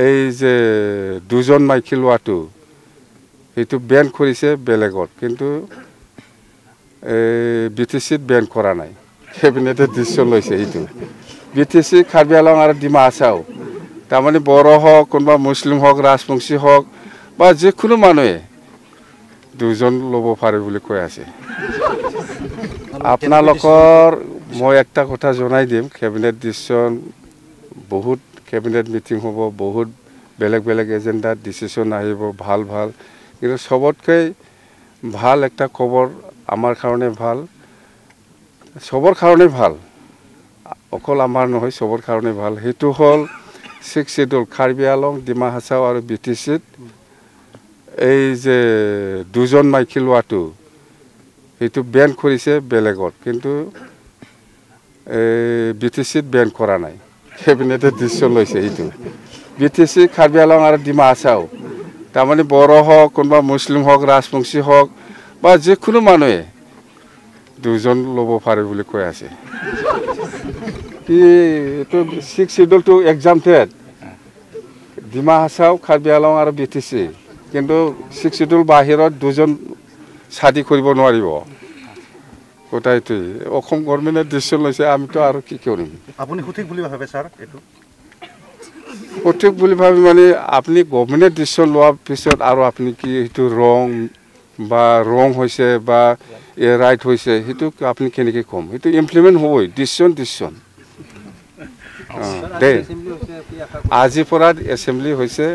এই যে দুজন মাইকী লোৱাটো সেইটো বেন কৰিছে বেলেগত কিন্তু BTCত বেন কৰা নাই কেবিনেটে ডিসিশন লৈছে এইটো BTC কাৰ্বি আংলং আৰু ডিমা হাছাও তাৰমানে বড়ো হওক কোনোবা মুছলিম হওক ৰাজবংশী হওক বা যিকোনো মানুহে দুজন ল'ব পাৰে বুলি কৈ আছে আপোনালোকৰ মই একটা কথা জনাই দিম কেবিনেট ডিসিশন বহুত কেবিনেট মিটিং হ'ব বহুত বেলেগ বেলেগ এজেন্ডা ডিসিশন আহিব ভাল ভাল কিন্তু সবতকৈ ভাল একটা খবৰ আমাৰ কাৰণে ভাল সবৰ কাৰণে ভাল অকল আমাৰ নহয় সবৰ কাৰণে ভাল হেতু হল 6 শিডিউল কাৰ্বি আংলং ডিমা হাছাও আৰু BTCত এই যে দুজন মাইকী লোৱাটো সেইটো বেন কৰিছে বেলেগত কিন্তু BTCত বেন কৰা নাই কেবিনেটে ডিসিশন লৈছে এইটো BTC কাৰ্বি আংলং আৰু ডিমা হাছাও তাৰমানে বড়ো হওক কোনোবা মুছলিম হওক ৰাজবংশী হওক বা যিকোনো মানুহে দুজন ল'ব পাৰে বুলি কৈ আছে কি এটো 6 schedule to exempted Dima Hasao Karbi Anglong আৰু BTC কিন্তু 6 শিডিউল বাহিৰত দুজন শাদি কৰিব নোৱাৰিব কোটাইটো অসম গভৰ্ণমেণ্টে ডিসিশন লৈছে আমিতো আৰু কি কৰিম আপুনি সঠিক বুলি ভাবে স্যাৰ এটো সঠিক বুলি ভাবি মানে আপনি গভৰ্ণমেণ্টে ডিসিশন লোৱাৰ পিছত আৰু আপনি কি এটো ৰং হৈছে বা ৰাইট হৈছে হেতু আপনি কেনেকৈ কম হেতু ইমপ্লিমেন্ট হ'বই ডিসিশন দে আজি পৰা এসেম্বলি হৈছে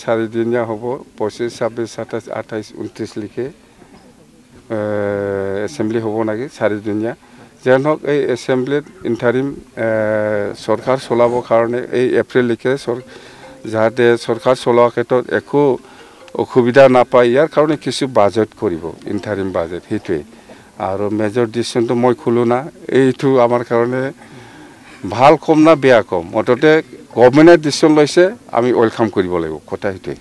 4 দিনীয়া হ'ব 25 26 27 28 29 লিখে এসেম্বলি হ'ব নাকি 4 দিনীয়া যেন হোক এই এসেম্বলিত ইন্টারিম সরকার চলাবৰ কাৰণে এই এপ্ৰিল লিখে যাতে সৰকাৰ চলোৱাৰ ক্ষেত্ৰত একো অসুবিধা নাপায় ইয়াৰ কাৰণে কিছু বাজেট কৰিব ইন্টাৰিম বাজেট হেতুৱে আৰু মেজৰ ডিসিশনটো মই খুলো না এইটো আমাৰ কাৰণে ভাল কম না বেয়া কম মততে গভৰ্ণমেণ্টে ডিসিশন লৈছে আমি ওয়েলকাম কৰিব লাগিব কথা হেতুৱে